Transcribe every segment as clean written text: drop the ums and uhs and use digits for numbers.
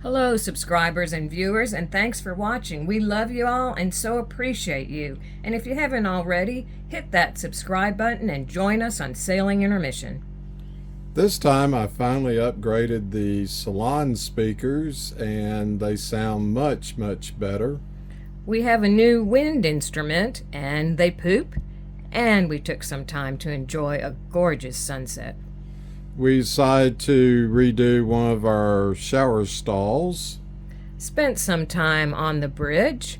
Hello, subscribers and viewers, and thanks for watching. We love you all and so appreciate you. And if you haven't already, hit that subscribe button and join us on Sailing Intermission. This time I finally upgraded the Salon speakers and they sound much better. We have a new wind instrument and they poop, and we took some time to enjoy a gorgeous sunset. We decided to redo one of our shower stalls. Spent some time on the bridge.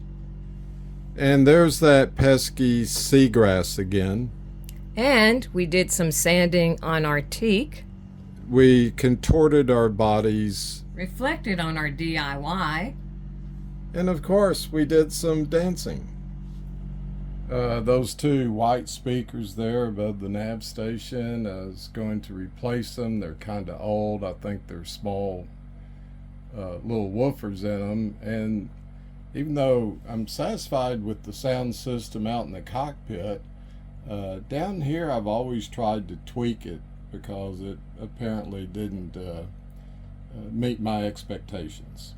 And there's that pesky seagrass again. And we did some sanding on our teak. We contorted our bodies. Reflected on our DIY. And of course, we did some dancing. Those two white speakers there above the nav station, I was going to replace them. They're kind of old. I think they're small little woofers in them. And even though I'm satisfied with the sound system out in the cockpit, down here I've always tried to tweak it because it apparently didn't meet my expectations.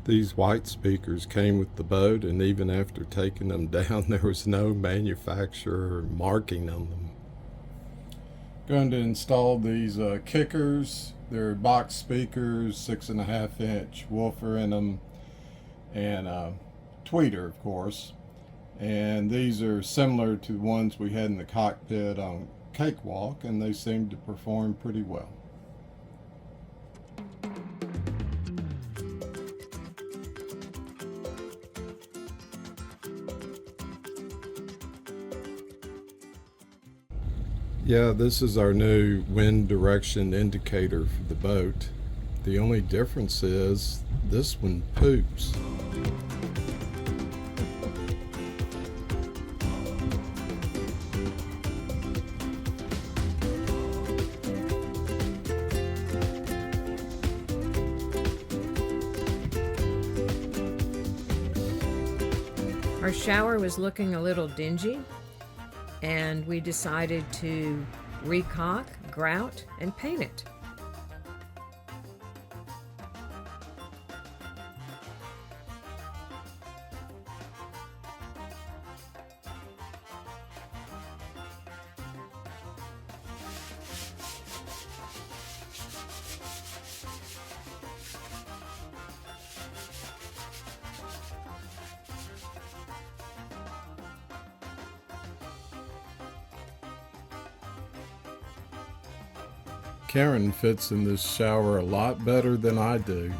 These white speakers came with the boat, and even after taking them down, there was no manufacturer marking on them. Going to install these kickers. They're box speakers, 6.5-inch woofer in them, and tweeter, of course. And these are similar to the ones we had in the cockpit on Cakewalk, and they seem to perform pretty well. Yeah, this is our new wind direction indicator for the boat. The only difference is this one poops. Our shower was looking a little dingy, and we decided to recaulk, grout, and paint it. Karen fits in this shower a lot better than I do.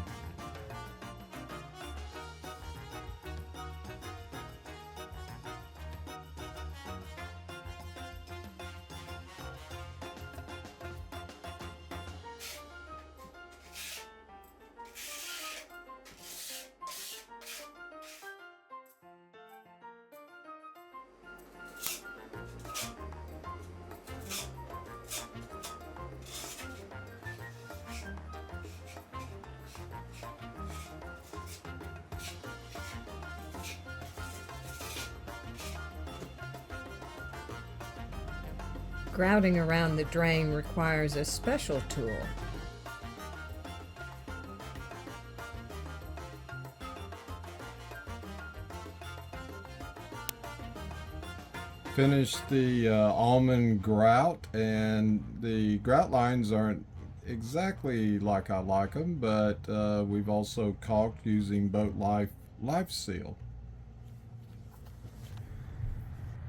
Grouting around the drain requires a special tool. Finished the almond grout, and the grout lines aren't exactly like I like them, but we've also caulked using Boat Life Seal.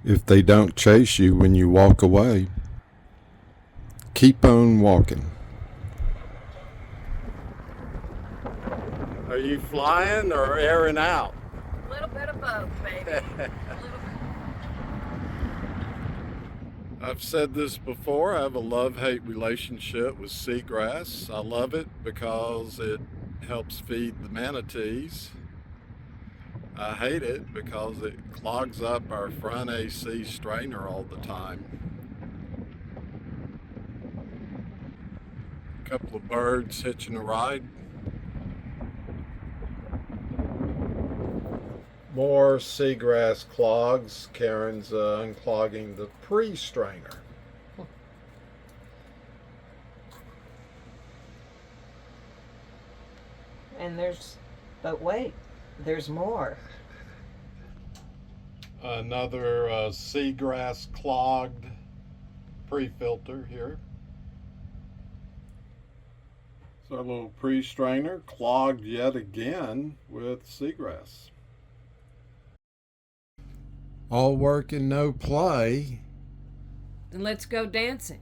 If they don't chase you when you walk away, keep on walking. Are you flying or airing out? A little bit of both, baby. I've said this before, I have a love-hate relationship with seagrass. I love it because it helps feed the manatees. I hate it because it clogs up our front AC strainer all the time. A couple of birds hitching a ride. More seagrass clogs. Karen's unclogging the pre-strainer. And but wait, there's more. Another seagrass clogged pre-filter here. So our little pre-strainer clogged yet again with seagrass. All work and no play. Then let's go dancing.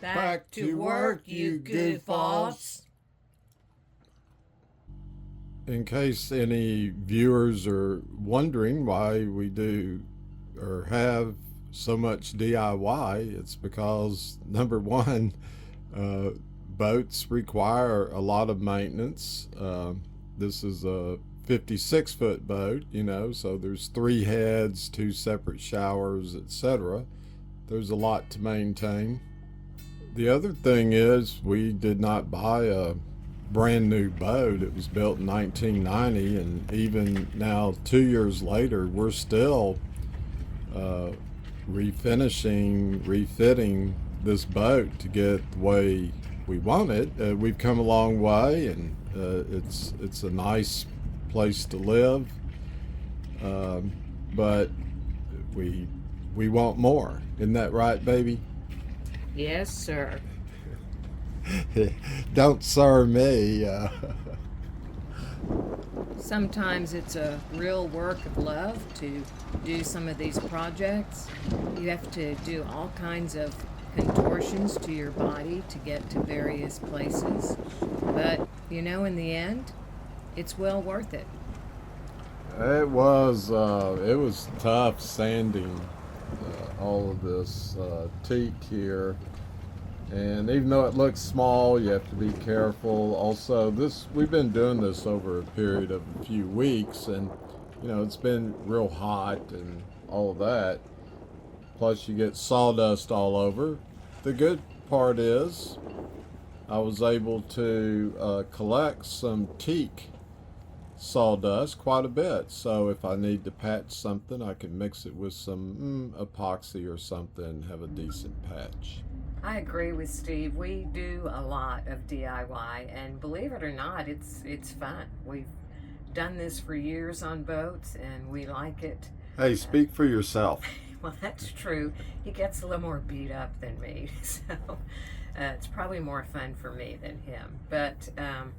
Back to work, you goofballs. In case any viewers are wondering why we do or have so much DIY, it's because number one, boats require a lot of maintenance. This is a 56-foot boat, you know, so there's 3 heads, 2 separate showers, etc. There's a lot to maintain. The other thing is we did not buy a brand new boat. It was built in 1990, and even now 2 years later we're still refinishing, refitting this boat to get the way we want it. We've come a long way, and it's a nice place to live, but we want more. Isn't that right, baby? Yes, sir. Don't sir me. Sometimes it's a real work of love to do some of these projects. You have to do all kinds of contortions to your body to get to various places. But, you know, in the end, it's well worth it. It was tough sanding all of this teak here, and even though it looks small, you have to be careful. Also, we've been doing this over a period of a few weeks, and you know, it's been real hot and all of that, plus you get sawdust all over. The good part is I was able to collect some teak sawdust quite a bit, so if I need to patch something, I can mix it with some epoxy or something and have a decent patch. I agree with Steve. We do a lot of DIY, and believe it or not, it's fun. We've done this for years on boats, and we like it. Hey, speak for yourself. Well, that's true. He gets a little more beat up than me, so it's probably more fun for me than him. But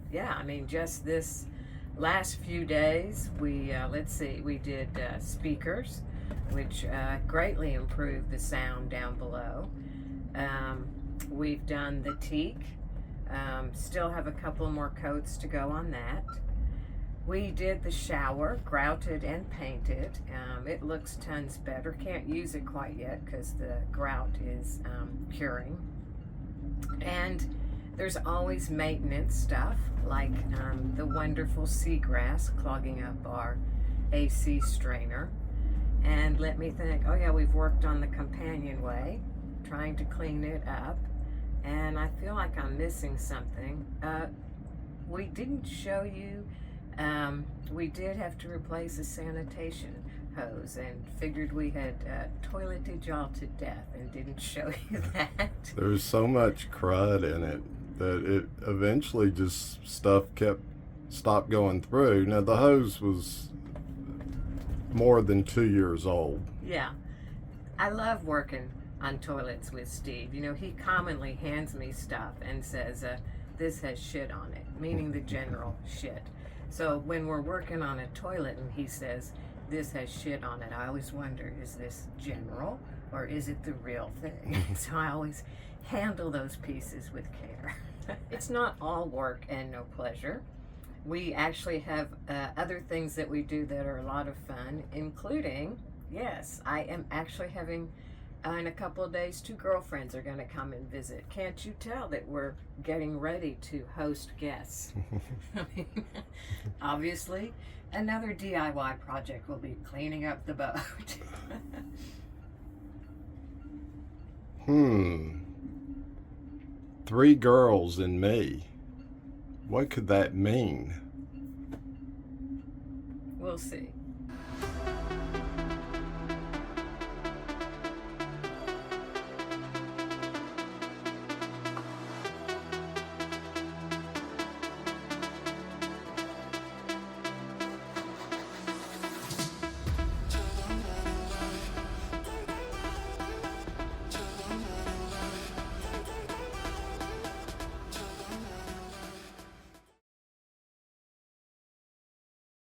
yeah, I mean, just this last few days, we did speakers, which greatly improved the sound down below. We've done the teak. Still have a couple more coats to go on that. We did the shower, grouted and painted. It looks tons better. Can't use it quite yet because the grout is curing. And there's always maintenance stuff, like the wonderful seagrass clogging up our AC strainer. And let me think, oh yeah, we've worked on the companionway, trying to clean it up. And I feel like I'm missing something. We didn't show you, we did have to replace a sanitation hose, and figured we had toileted y'all to death and didn't show you that. There's so much crud in it that it eventually just stopped going through. Now the hose was more than 2 years old. Yeah, I love working on toilets with Steve. You know, he commonly hands me stuff and says, this has shit on it, meaning the general shit. So when we're working on a toilet and he says, this has shit on it, I always wonder, is this general or is it the real thing? So I always handle those pieces with care. It's not all work and no pleasure. we actually have other things that we do that are a lot of fun, including, yes, I am actually having, in a couple of days, 2 girlfriends are going to come and visit. Can't you tell that we're getting ready to host guests? I mean, obviously, another DIY project will be cleaning up the boat. 3 girls and me. What could that mean? We'll see.